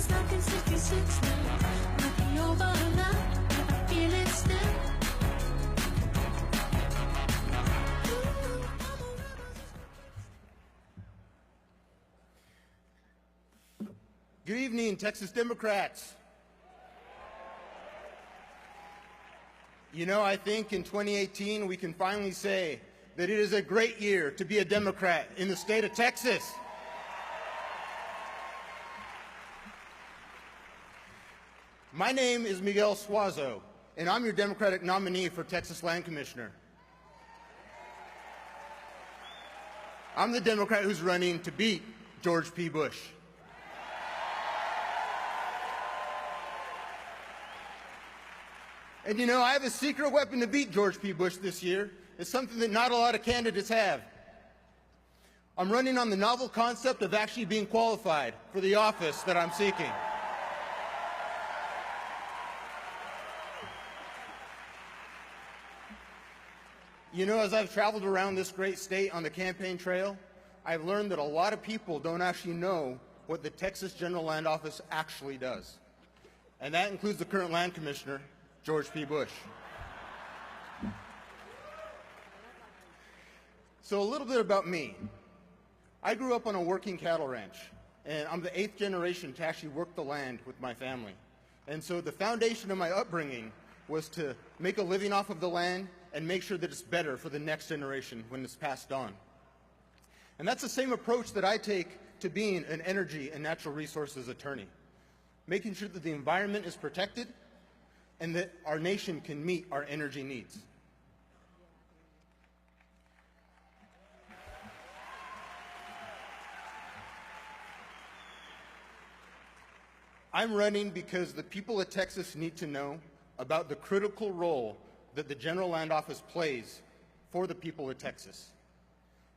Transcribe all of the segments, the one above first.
was stuck in 66 now. Looking over now, I feel it still. Good evening, Texas Democrats. You know, I think in 2018 we can finally say that it is a great year to be a Democrat in the state of Texas. My name is Miguel Suazo, and I'm your Democratic nominee for Texas Land Commissioner. I'm the Democrat who's running to beat George P. Bush. And you know, I have a secret weapon to beat George P. Bush this year. It's something that not a lot of candidates have. I'm running on the novel concept of actually being qualified for the office that I'm seeking. You know, as I've traveled around this great state on the campaign trail, I've learned that a lot of people don't actually know what the Texas General Land Office actually does. And that includes the current Land Commissioner, George P. Bush. So a little bit about me. I grew up on a working cattle ranch, and I'm the 8th generation to actually work the land with my family. And so the foundation of my upbringing was to make a living off of the land and make sure that it's better for the next generation when it's passed on. And that's the same approach that I take to being an energy and natural resources attorney, making sure that the environment is protected and that our nation can meet our energy needs. I'm running because the people of Texas need to know about the critical role that the General Land Office plays for the people of Texas.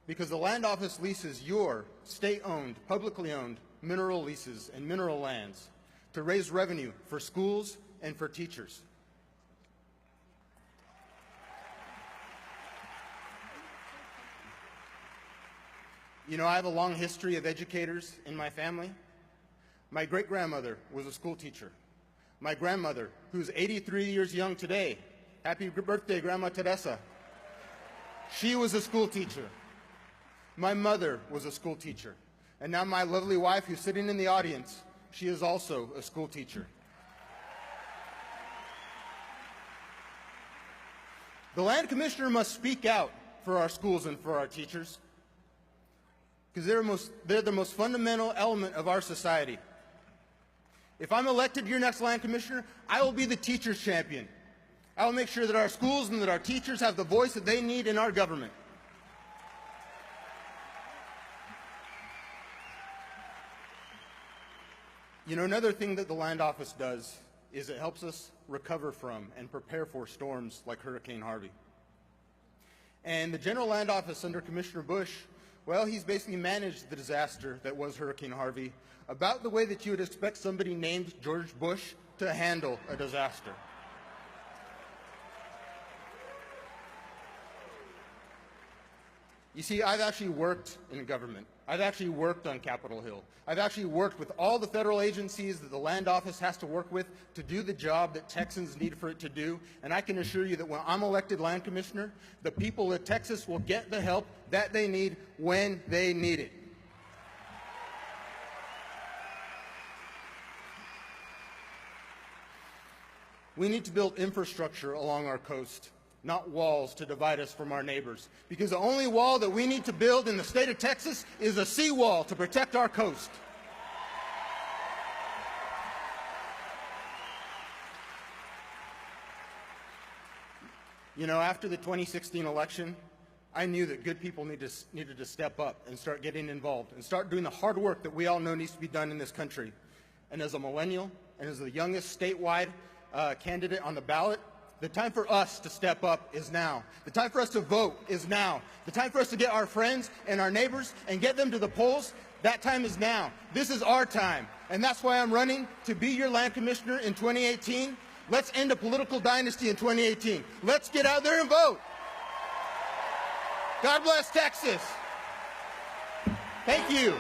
Because the Land Office leases your state-owned, publicly owned mineral leases and mineral lands to raise revenue for schools and for teachers. You know, I have a long history of educators in my family. My great-grandmother was a school teacher. My grandmother, who's 83 years young today, happy birthday, Grandma Teresa. She was a school teacher. My mother was a school teacher. And now my lovely wife, who's sitting in the audience, she is also a school teacher. The Land Commissioner must speak out for our schools and for our teachers, because they're the most fundamental element of our society. If I'm elected your next Land Commissioner, I will be the teacher's champion. I will make sure that our schools and that our teachers have the voice that they need in our government. You know, another thing that the Land Office does is it helps us recover from and prepare for storms like Hurricane Harvey. And the General Land Office under Commissioner Bush, well, he's basically managed the disaster that was Hurricane Harvey about the way that you would expect somebody named George Bush to handle a disaster. You see, I've actually worked in government. I've actually worked on Capitol Hill. I've actually worked with all the federal agencies that the Land Office has to work with to do the job that Texans need for it to do. And I can assure you that when I'm elected Land Commissioner, the people of Texas will get the help that they need when they need it. We need to build infrastructure along our coast, not walls to divide us from our neighbors. Because the only wall that we need to build in the state of Texas is a seawall to protect our coast. You know, after the 2016 election, I knew that good people needed to step up and start getting involved and start doing the hard work that we all know needs to be done in this country. And as a millennial and as the youngest statewide candidate on the ballot, the time for us to step up is now. The time for us to vote is now. The time for us to get our friends and our neighbors and get them to the polls, that time is now. This is our time. And that's why I'm running to be your Land Commissioner in 2018. Let's end a political dynasty in 2018. Let's get out there and vote. God bless Texas. Thank you.